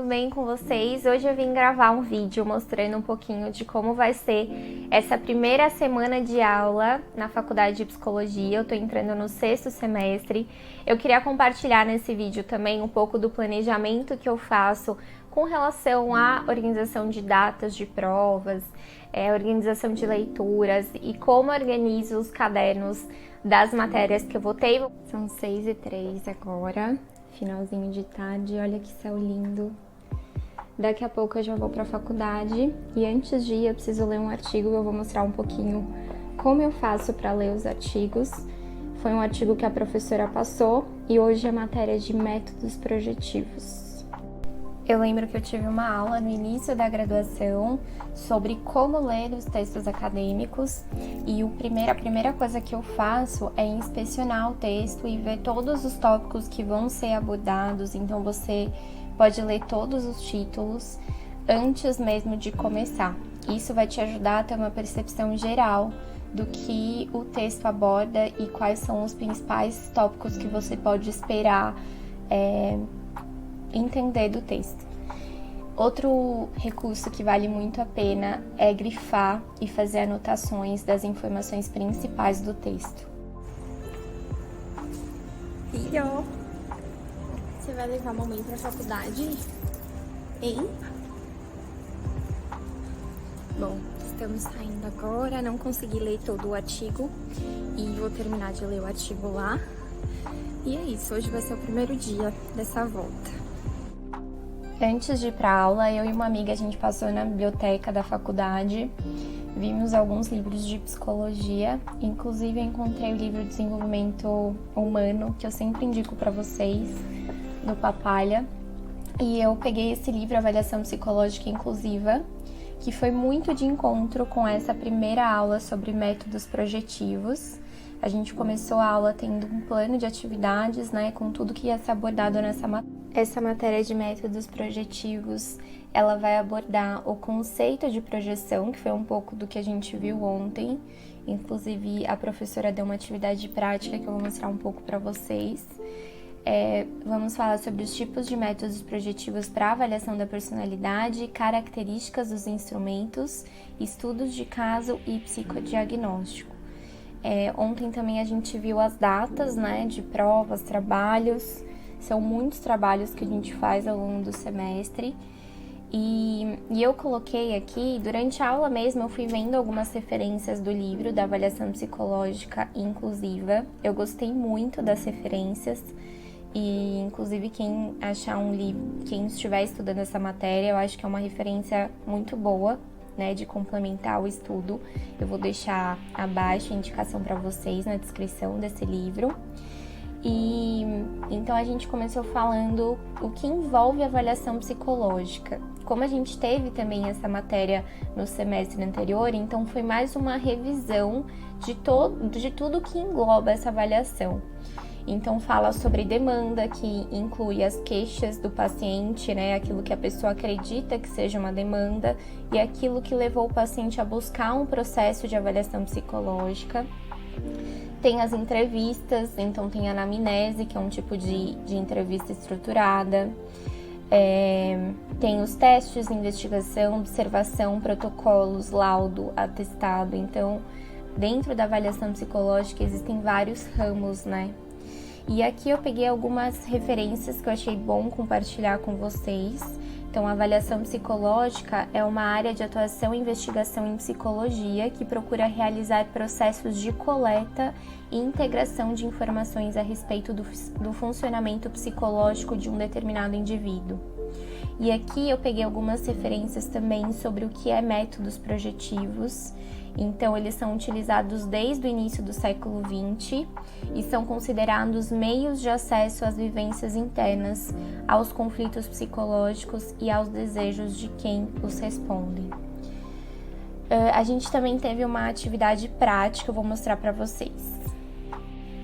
bem com vocês? Hoje eu vim gravar um vídeo mostrando um pouquinho de como vai ser essa primeira semana de aula na Faculdade de Psicologia. Eu tô entrando no 6º semestre. Eu queria compartilhar nesse vídeo também um pouco do planejamento que eu faço com relação à organização de datas de provas, organização de leituras e como organizo os cadernos das matérias que eu vou ter. São 6h03 agora. Finalzinho de tarde, olha que céu lindo. Daqui a pouco eu já vou para a faculdade e antes de ir eu preciso ler um artigo. Eu vou mostrar um pouquinho como eu faço para ler os artigos. Foi um artigo que a professora passou e hoje é matéria de métodos projetivos. Eu lembro que eu tive uma aula no início da graduação sobre como ler os textos acadêmicos e a primeira coisa que eu faço é inspecionar o texto e ver todos os tópicos que vão ser abordados. Então você pode ler todos os títulos antes mesmo de começar. Isso vai te ajudar a ter uma percepção geral do que o texto aborda e quais são os principais tópicos que você pode esperar entender do texto. Outro recurso que vale muito a pena é grifar e fazer anotações das informações principais do texto. Filho, você vai levar a mamãe pra faculdade? Hein? Bom, estamos saindo agora, não consegui ler todo o artigo e vou terminar de ler o artigo lá. E é isso, hoje vai ser o primeiro dia dessa volta. Antes de ir para aula, eu e uma amiga, a gente passou na biblioteca da faculdade, vimos alguns livros de psicologia, inclusive eu encontrei o livro Desenvolvimento Humano, que eu sempre indico para vocês, do Papalha, e eu peguei esse livro, Avaliação Psicológica Inclusiva, que foi muito de encontro com essa primeira aula sobre métodos projetivos. A gente começou a aula tendo um plano de atividades, com tudo que ia ser abordado nessa matéria. Essa matéria de métodos projetivos, ela vai abordar o conceito de projeção, que foi um pouco do que a gente viu ontem. Inclusive, a professora deu uma atividade prática que eu vou mostrar um pouco para vocês. Vamos falar sobre os tipos de métodos projetivos para avaliação da personalidade, características dos instrumentos, estudos de caso e psicodiagnóstico. Ontem também a gente viu as datas, de provas, trabalhos. São muitos trabalhos que a gente faz ao longo do semestre. E eu coloquei aqui, durante a aula mesmo, eu fui vendo algumas referências do livro da Avaliação Psicológica Inclusiva. Eu gostei muito das referências. E, inclusive, quem achar um livro, quem estiver estudando essa matéria, eu acho que é uma referência muito boa, de complementar o estudo. Eu vou deixar abaixo a indicação para vocês na descrição desse livro. E então a gente começou falando o que envolve avaliação psicológica. Como a gente teve também essa matéria no semestre anterior, então foi mais uma revisão de tudo que engloba essa avaliação. Então fala sobre demanda, que inclui as queixas do paciente, aquilo que a pessoa acredita que seja uma demanda e aquilo que levou o paciente a buscar um processo de avaliação psicológica. Tem as entrevistas, então tem a anamnese, que é um tipo de entrevista estruturada. Tem os testes, investigação, observação, protocolos, laudo, atestado. Então, dentro da avaliação psicológica existem vários ramos, E aqui eu peguei algumas referências que eu achei bom compartilhar com vocês. Então, a avaliação psicológica é uma área de atuação e investigação em psicologia que procura realizar processos de coleta e integração de informações a respeito do funcionamento psicológico de um determinado indivíduo. E aqui eu peguei algumas referências também sobre o que é métodos projetivos. Então, eles são utilizados desde o início do século XX e são considerados meios de acesso às vivências internas, aos conflitos psicológicos e aos desejos de quem os respondem. A gente também teve uma atividade prática, eu vou mostrar para vocês.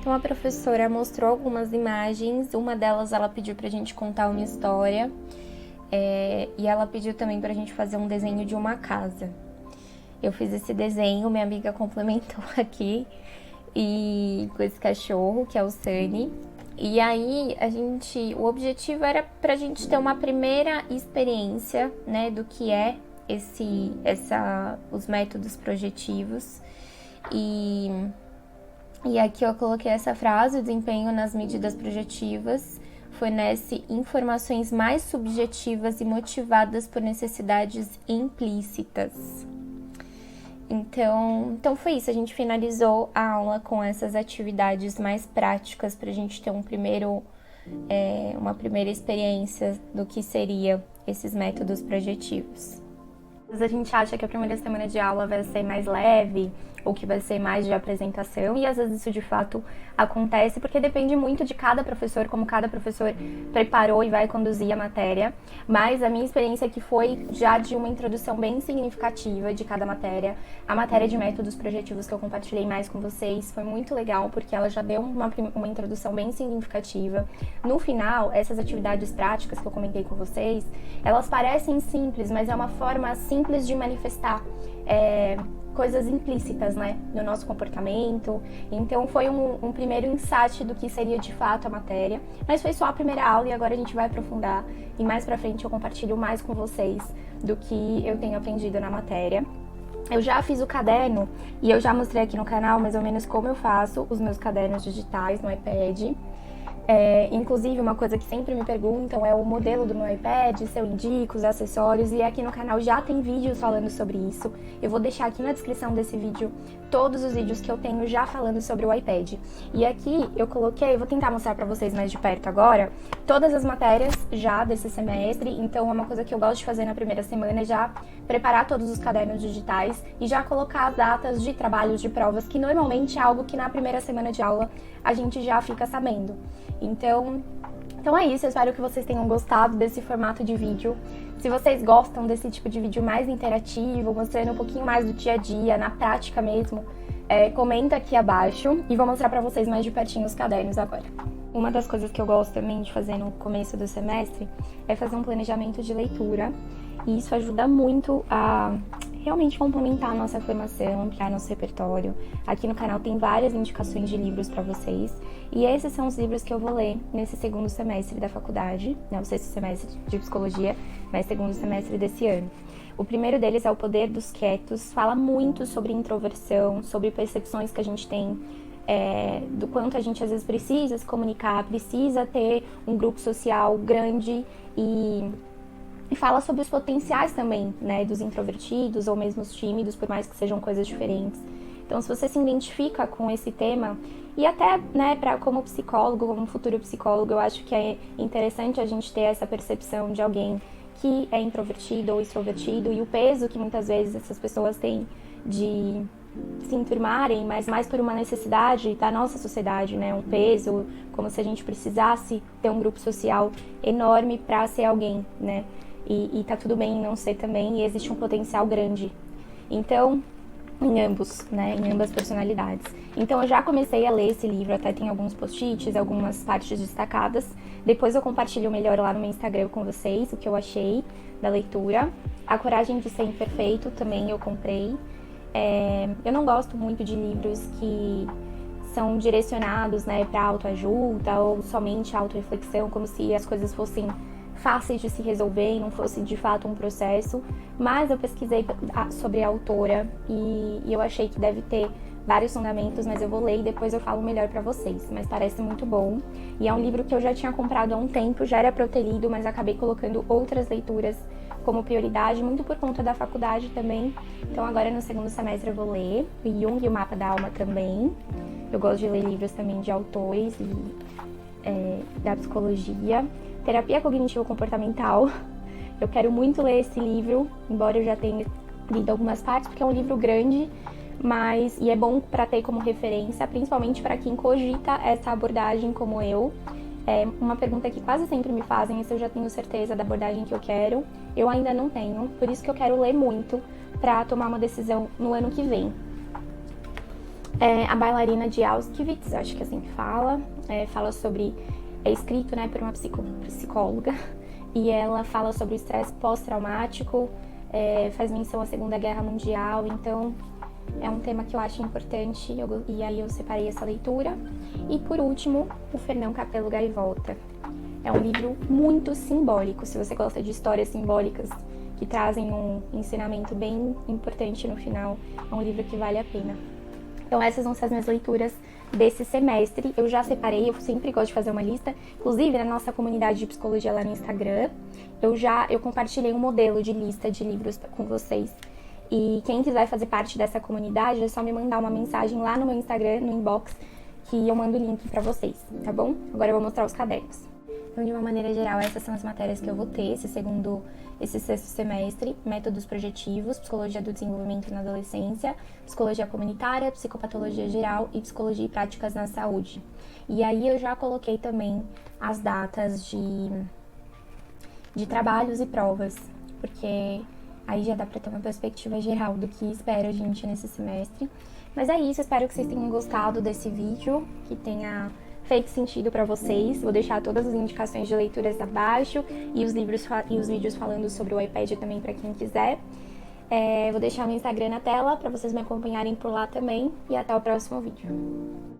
Então, a professora mostrou algumas imagens, uma delas ela pediu para a gente contar uma história e ela pediu também para a gente fazer um desenho de uma casa. Eu fiz esse desenho, minha amiga complementou aqui, e com esse cachorro, que é o Sunny. E aí, o objetivo era pra gente ter uma primeira experiência, né, do que é os métodos projetivos. E aqui eu coloquei essa frase: o desempenho nas medidas projetivas fornece informações mais subjetivas e motivadas por necessidades implícitas. Então foi isso, a gente finalizou a aula com essas atividades mais práticas para a gente ter uma primeira experiência do que seria esses métodos projetivos. Às vezes a gente acha que a primeira semana de aula vai ser mais leve, ou que vai ser mais de apresentação, e às vezes isso de fato acontece, porque depende muito de cada professor, como cada professor preparou e vai conduzir a matéria. Mas a minha experiência aqui foi já de uma introdução bem significativa de cada matéria. A matéria de métodos projetivos que eu compartilhei mais com vocês foi muito legal, porque ela já deu uma introdução bem significativa. No final, essas atividades práticas que eu comentei com vocês, elas parecem simples, mas é uma forma simples de manifestar coisas implícitas, né, no nosso comportamento. Então foi um primeiro insight do que seria de fato a matéria, mas foi só a primeira aula e agora a gente vai aprofundar e mais pra frente eu compartilho mais com vocês do que eu tenho aprendido na matéria. Eu já fiz o caderno e eu já mostrei aqui no canal mais ou menos como eu faço os meus cadernos digitais no iPad. Inclusive, uma coisa que sempre me perguntam é o modelo do meu iPad, se eu indico os acessórios, e aqui no canal já tem vídeos falando sobre isso. Eu vou deixar aqui na descrição desse vídeo todos os vídeos que eu tenho já falando sobre o iPad. E aqui eu coloquei, vou tentar mostrar pra vocês mais de perto agora, todas as matérias já desse semestre. Então é uma coisa que eu gosto de fazer na primeira semana, é já preparar todos os cadernos digitais e já colocar as datas de trabalhos, de provas, que normalmente é algo que na primeira semana de aula a gente já fica sabendo. Então é isso, eu espero que vocês tenham gostado desse formato de vídeo. Se vocês gostam desse tipo de vídeo mais interativo, mostrando um pouquinho mais do dia a dia, na prática mesmo, comenta aqui abaixo e vou mostrar pra vocês mais de pertinho os cadernos agora. Uma das coisas que eu gosto também de fazer no começo do semestre é fazer um planejamento de leitura, e isso ajuda muito a realmente complementar a nossa formação, ampliar nosso repertório. Aqui no canal tem várias indicações de livros para vocês, e esses são os livros que eu vou ler nesse segundo semestre da faculdade, né, o sexto semestre de psicologia, mas segundo semestre desse ano. O primeiro deles é O Poder dos Quietos, fala muito sobre introversão, sobre percepções que a gente tem, do quanto a gente às vezes precisa se comunicar, precisa ter um grupo social grande, e fala sobre os potenciais também, né, dos introvertidos ou mesmo os tímidos, por mais que sejam coisas diferentes. Então, se você se identifica com esse tema, e até, né, como psicólogo, como futuro psicólogo, eu acho que é interessante a gente ter essa percepção de alguém que é introvertido ou extrovertido, e o peso que muitas vezes essas pessoas têm de se enturmarem, mas mais por uma necessidade da nossa sociedade, né, um peso, como se a gente precisasse ter um grupo social enorme para ser alguém, né. E tá tudo bem não ser também, e existe um potencial grande. Então, em ambas personalidades. Então eu já comecei a ler esse livro, até tem alguns post-its, algumas partes destacadas. Depois eu compartilho melhor lá no meu Instagram com vocês o que eu achei da leitura. A Coragem de Ser Imperfeito também eu comprei. Eu não gosto muito de livros que são direcionados, né, para autoajuda ou somente autorreflexão, como se as coisas fossem fáceis de se resolver e não fosse de fato um processo, mas eu pesquisei sobre a autora e eu achei que deve ter vários fundamentos, mas eu vou ler e depois eu falo melhor pra vocês, mas parece muito bom. E é um livro que eu já tinha comprado há um tempo, já era pra eu ter lido, mas acabei colocando outras leituras como prioridade, muito por conta da faculdade também. Então agora no segundo semestre eu vou ler o Jung e o Mapa da Alma também. Eu gosto de ler livros também de autores e da psicologia. Terapia Cognitivo-Comportamental. Eu quero muito ler esse livro, embora eu já tenha lido algumas partes, porque é um livro grande, e é bom para ter como referência, principalmente para quem cogita essa abordagem como eu. Uma pergunta que quase sempre me fazem é se eu já tenho certeza da abordagem que eu quero. Eu ainda não tenho, por isso que eu quero ler muito para tomar uma decisão no ano que vem. A Bailarina de Auschwitz, acho que é assim que fala, fala sobre... É escrito, né, por uma psicóloga, e ela fala sobre o estresse pós-traumático, faz menção à Segunda Guerra Mundial, então É um tema que eu acho importante e aí eu separei essa leitura. E por último, o Fernão Capello Gaivota. É um livro muito simbólico, se você gosta de histórias simbólicas que trazem um ensinamento bem importante no final, é um livro que vale a pena. Então essas vão ser as minhas leituras desse semestre. Eu já separei, eu sempre gosto de fazer uma lista. Inclusive, na nossa comunidade de psicologia lá no Instagram, eu compartilhei um modelo de lista de livros com vocês. E quem quiser fazer parte dessa comunidade, é só me mandar uma mensagem lá no meu Instagram, no inbox, que eu mando o link pra vocês, tá bom? Agora eu vou mostrar os cadernos. Então, de uma maneira geral, essas são as matérias que eu vou ter esse sexto semestre: métodos projetivos, psicologia do desenvolvimento na adolescência, psicologia comunitária, psicopatologia geral e psicologia e práticas na saúde. E aí eu já coloquei também as datas de trabalhos e provas, porque aí já dá pra ter uma perspectiva geral do que espera a gente nesse semestre. Mas é isso, espero que vocês tenham gostado desse vídeo, que tenha feito sentido pra vocês. Vou deixar todas as indicações de leituras abaixo e os vídeos falando sobre o iPad também pra quem quiser. Vou deixar o meu Instagram na tela pra vocês me acompanharem por lá também. E até o próximo vídeo.